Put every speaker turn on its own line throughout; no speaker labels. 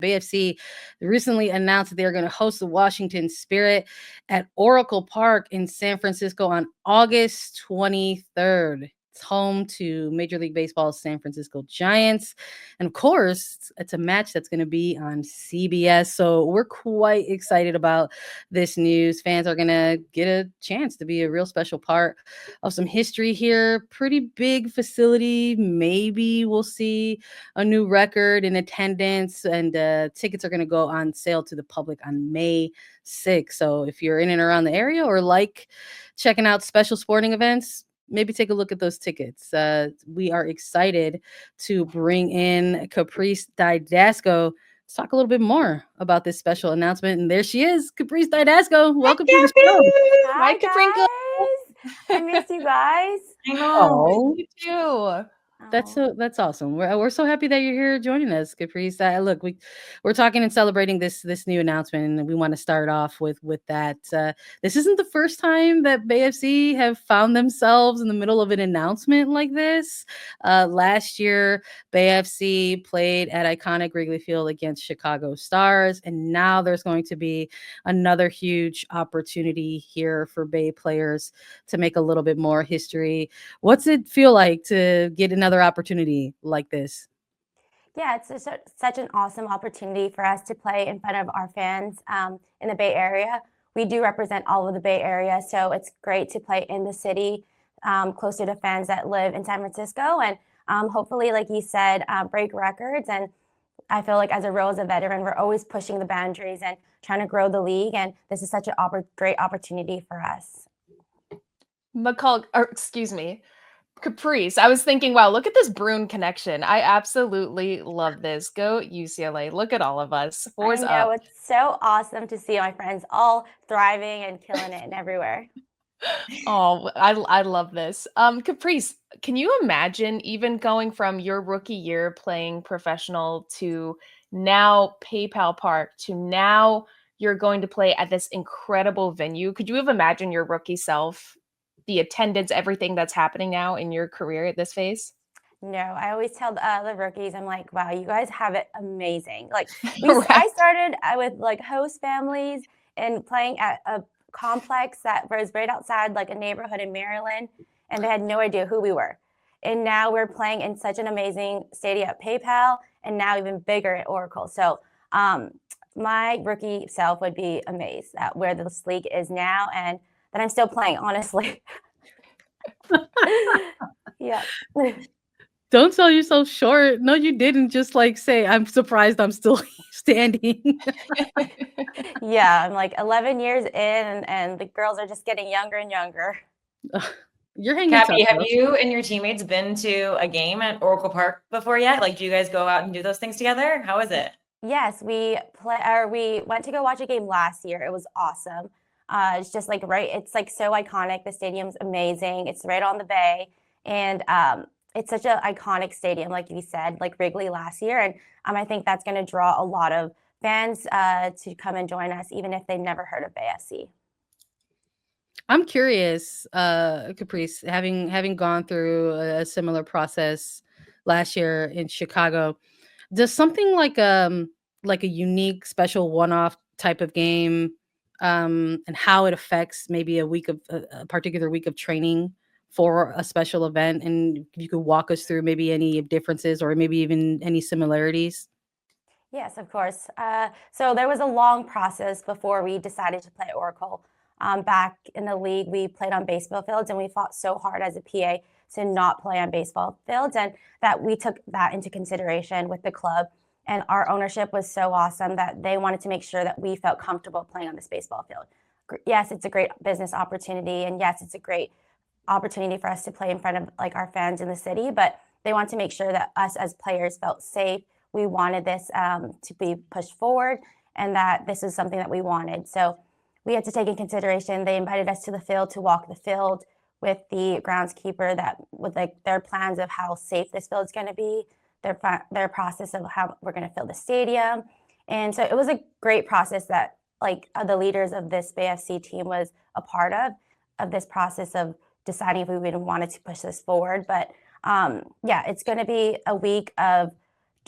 BFC recently announced that they are going to host the Washington Spirit at Oracle Park in San Francisco on August 23rd. It's home to Major League Baseball's San Francisco Giants. And of course, it's a match that's going to be on CBS. So we're quite excited about this news. Fans are going to get a chance to be a real special part of some history here. Pretty big facility. Maybe we'll see a new record in attendance, and tickets are going to go on sale to the public on May 6th. So if you're in and around the area or like checking out special sporting events, maybe take a look at those tickets. We are excited to bring in Caprice Dydasco to talk a little bit more about this special announcement. And there she is, Caprice Dydasco. Welcome to the show.
Hi, Caprice. I miss you guys.
I know.
Oh,
You too.
that's awesome. We're so happy that you're here joining us, Caprice. Look, we're talking and celebrating this new announcement, and we want to start off with that. This isn't the first time that BFC have found themselves in the middle of an announcement like this. Last year, BFC played at iconic Wrigley Field against Chicago Stars, and now there's going to be another huge opportunity here for Bay players to make a little bit more history. What's it feel like to get another opportunity like this?
Yeah, it's such an awesome opportunity for us to play in front of our fans in the Bay Area. We do represent all of the Bay Area, so it's great to play in the city, closer to fans that live in San Francisco, and hopefully, like you said, break records. And I feel like as a veteran, we're always pushing the boundaries and trying to grow the league, and this is such a great opportunity for us.
Caprice. I was thinking, wow, look at this Bruin connection. I absolutely love this. Go UCLA. Look at all of us. Fours
I know,
up.
it's so awesome to see my friends all thriving and killing it and everywhere.
Oh, I love this. Caprice, can you imagine even going from your rookie year playing professional to now PayPal Park to now you're going to play at this incredible venue? Could you have imagined your rookie self, the attendance, everything that's happening now in your career at this phase?
No, I always tell the rookies, I'm like, wow, you guys have it amazing. Like
Right.
I started with like host families and playing at a complex that was right outside like a neighborhood in Maryland, and they had no idea who we were. And now we're playing in such an amazing stadium at PayPal, and now even bigger at Oracle. So my rookie self would be amazed at where this league is now, and that I'm still playing, honestly. Yeah.
Don't sell yourself short. No, you didn't just like say, I'm surprised I'm still standing.
Yeah, I'm like 11 years in, and the girls are just getting younger and younger.
You're hanging
Cappy,
tough,
have
though.
you and your teammates been to a game at Oracle Park before yet? Like, do you guys go out and do those things together? How is it?
Yes, we went to go watch a game last year. It was awesome. It's just like it's like so iconic. The stadium's amazing. It's right on the bay, and it's such an iconic stadium, like you said, like Wrigley last year. And I think that's going to draw a lot of fans to come and join us, even if they've never heard of ASC.
I'm curious, Caprice, having gone through a similar process last year in Chicago, does something like a unique, special one-off type of game, and how it affects maybe a particular week of training for a special event, and you could walk us through maybe any differences or maybe even any similarities?
Yes, of course. So there was a long process before we decided to play Oracle. Back in the league, we played on baseball fields, and we fought so hard as a PA to not play on baseball fields, and that we took that into consideration with the club. And our ownership was so awesome that they wanted to make sure that we felt comfortable playing on this baseball field. Yes, it's a great business opportunity, and yes, it's a great opportunity for us to play in front of like our fans in the city, but they want to make sure that us as players felt safe. We wanted this to be pushed forward, and that this is something that we wanted. So we had to take in consideration. They invited us to the field to walk the field with the groundskeeper, that with like their plans of how safe this field is going to be, their process of how we're going to fill the stadium. And so it was a great process that like the leaders of this BFC team was a part of this process of deciding if we even wanted to push this forward. But yeah, it's going to be a week of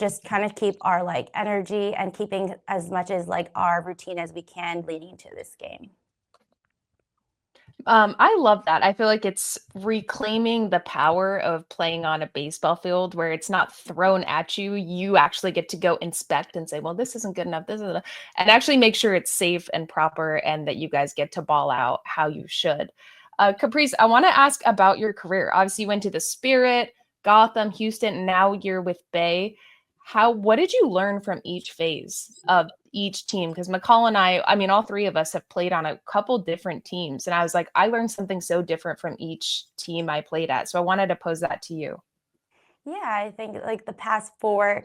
just kind of keep our like energy and keeping as much as like our routine as we can leading into this game.
I love that. I feel like it's reclaiming the power of playing on a baseball field where it's not thrown at you. You actually get to go inspect and say, well, this isn't good enough. And actually make sure it's safe and proper and that you guys get to ball out how you should. Caprice, I want to ask about your career. Obviously, you went to the Spirit, Gotham, Houston, and now you're with Bay. What did you learn from each phase of each team? Because McCall and I mean, all three of us have played on a couple different teams. And I was like, I learned something so different from each team I played at. So I wanted to pose that to you.
Yeah, I think like the past 4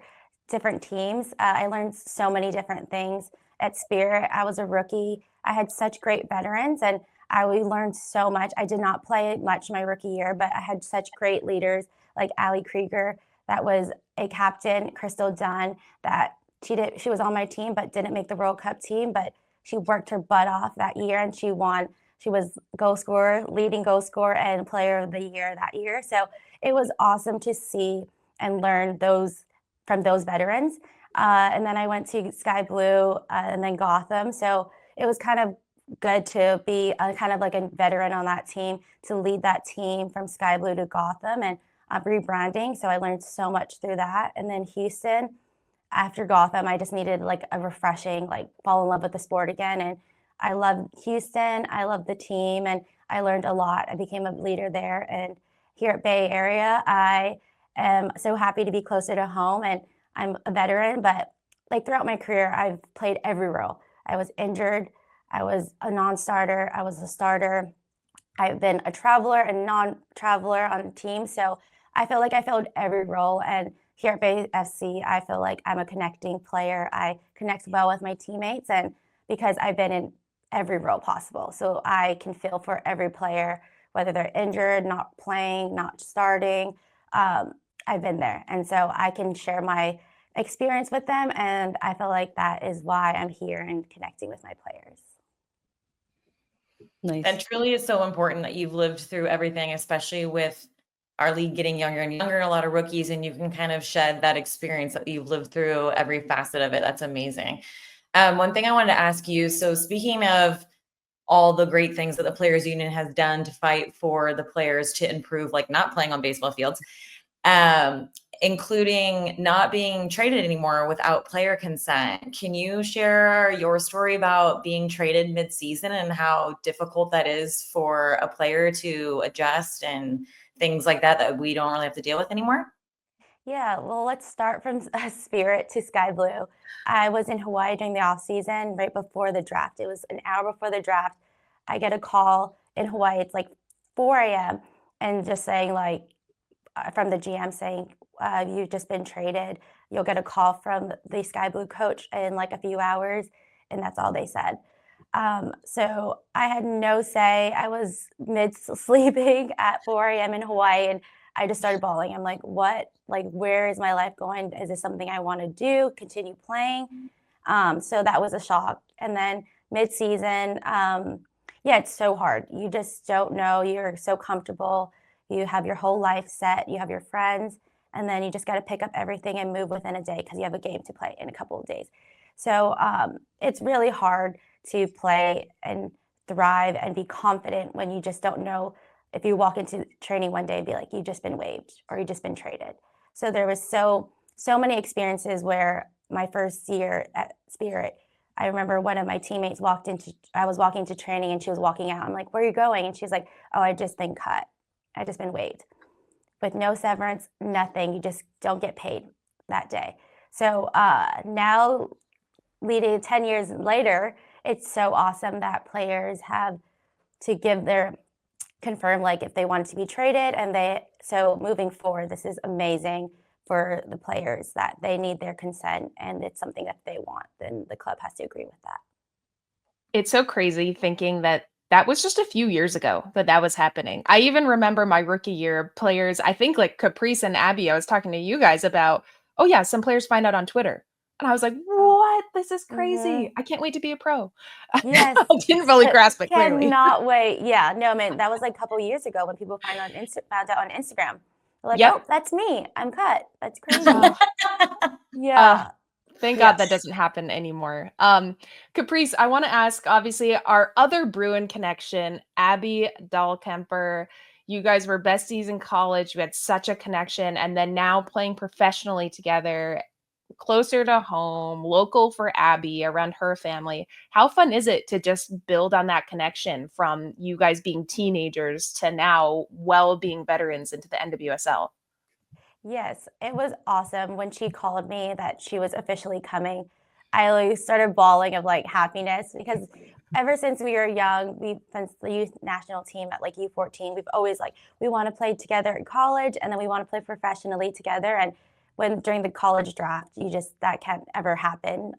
different teams, I learned so many different things. At Spirit, I was a rookie. I had such great veterans and we learned so much. I did not play much my rookie year, but I had such great leaders like Allie Krieger, that was a captain, Crystal Dunn, that she was on my team but didn't make the World Cup team, but she worked her butt off that year and she won. She was leading goal scorer and player of the year that year. So it was awesome to see and learn from those veterans. And then I went to Sky Blue and then Gotham. So it was kind of good to be kind of like a veteran on that team, to lead that team from Sky Blue to Gotham and rebranding. So I learned so much through that. And then Houston, after Gotham, I just needed like a refreshing, like fall in love with the sport again. And I love Houston. I love the team and I learned a lot. I became a leader there. And here at Bay Area, I am so happy to be closer to home and I'm a veteran, but like throughout my career, I've played every role. I was injured. I was a non-starter. I was a starter. I've been a traveler and non-traveler on the team. So I feel like I filled every role. And here at Bay FC, I feel like I'm a connecting player. I connect well with my teammates and because I've been in every role possible. So I can feel for every player, whether they're injured, not playing, not starting. I've been there. And so I can share my experience with them. And I feel like that is why I'm here and connecting with my players.
Nice.
That truly is so important that you've lived through everything, especially with our league getting younger and younger, a lot of rookies, and you can kind of shed that experience that you've lived through every facet of it. That's amazing. One thing I wanted to ask you, so speaking of all the great things that the Players Union has done to fight for the players to improve, like not playing on baseball fields, including not being traded anymore without player consent. Can you share your story about being traded mid-season and how difficult that is for a player to adjust and things like that we don't really have to deal with anymore?
Yeah, well, let's start from Spirit to Sky Blue. I was in Hawaii during the off season right before the draft. It was an hour before the draft. I get a call in Hawaii. It's like 4 a.m. and just saying like from the GM saying, you've just been traded. You'll get a call from the Sky Blue coach in like a few hours. And that's all they said. So I had no say. I was mid-sleeping at 4 a.m. in Hawaii and I just started bawling. I'm like, what? Like, where is my life going? Is this something I want to do? Continue playing? So that was a shock. And then mid-season, yeah, it's so hard. You just don't know. You're so comfortable. You have your whole life set. You have your friends. And then you just got to pick up everything and move within a day because you have a game to play in a couple of days. So it's really hard to play and thrive and be confident when you just don't know if you walk into training one day and be like, you've just been waived or you've just been traded. So there was so many experiences where my first year at Spirit, I remember one of my teammates I was walking to training and she was walking out. I'm like, where are you going? And she's like, oh, I just been cut. I just been waived. With no severance, nothing. You just don't get paid that day. So now leading 10 years later, it's so awesome that players have to confirm like if they want to be traded so moving forward, this is amazing for the players that they need their consent and it's something that they want, then the club has to agree with that.
It's so crazy thinking that was just a few years ago that was happening. I even remember my rookie year players, I think like Caprice and Abby, I was talking to you guys about, oh yeah, some players find out on Twitter. And I was like, what? This is crazy.
Mm-hmm.
I can't wait to be a pro.
Yes.
I didn't really grasp it clearly.
Cannot wait. Yeah, no, man, that was like a couple of years ago when people found out on Instagram. They're like,
Yep.
oh, that's me. I'm cut. That's crazy. Yeah.
Thank God
Yes.
that doesn't happen anymore. Caprice, I want to ask, obviously, our other Bruin connection, Abby Dahlkemper. You guys were besties in college. You had such a connection. And then now playing professionally together, closer to home, local for Abby, around her family. How fun is it to just build on that connection from you guys being teenagers to now being veterans into the NWSL?
Yes, it was awesome when she called me that she was officially coming. I like started bawling of like happiness because ever since we were young, since the youth national team at like U14, we've always like we want to play together in college and then we want to play professionally together. And when during the college draft, that can't ever happen.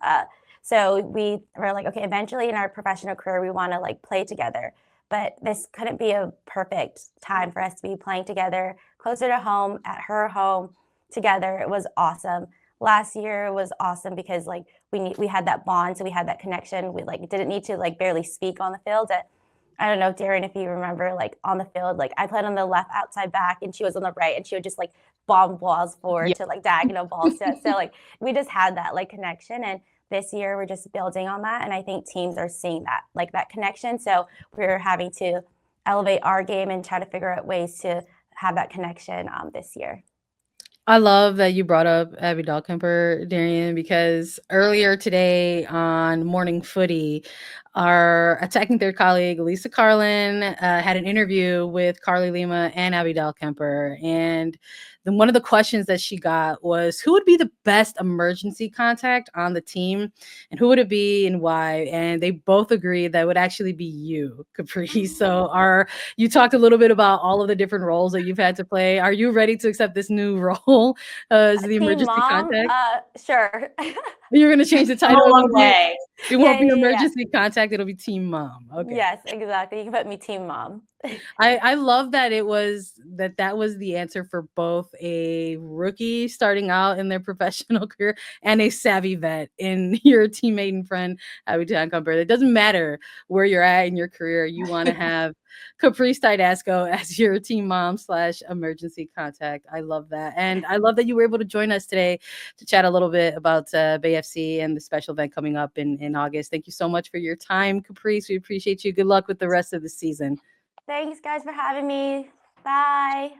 So we were like, okay, eventually in our professional career, we want to like play together. But this couldn't be a perfect time for us to be playing together closer to home at her home together. It was awesome. Last year was awesome because like we had that bond, so we had that connection. We like didn't need to like barely speak on the field. I don't know, Darian, if you remember, like on the field, like I played on the left outside back and she was on the right, and she would just like bomb balls forward to like diagonal balls. So like we just had that like connection, and this year we're just building on that, and I think teams are seeing that like that connection. So we're having to elevate our game and try to figure out ways to have that connection this year.
I love that you brought up Abby Dahlkemper, Darian, because earlier today on Morning Footy, our attacking third colleague, Lisa Carlin, had an interview with Carly Lima and Abby Dahlkemper. And one of the questions that she got was, who would be the best emergency contact on the team? And who would it be and why? And they both agreed that it would actually be you, Caprice. So you talked a little bit about all of the different roles that you've had to play. Are you ready to accept this new role as the
Team
emergency
mom,
contact?
sure.
You're going to change the title a little bit?
way.
It won't be
Yeah.
emergency contact. It'll be team mom. Okay.
Yes, exactly. You can put me team mom.
I love that that was the answer for both a rookie starting out in their professional career and a savvy vet in your teammate and friend, Abby Dahlkemper. It doesn't matter where you're at in your career. You want to have Caprice Dydasco as your team mom / emergency contact. I love that. And I love that you were able to join us today to chat a little bit about Bay FC and the special event coming up in August. Thank you so much for your time, Caprice. We appreciate you. Good luck with the rest of the season.
Thanks, guys, for having me. Bye.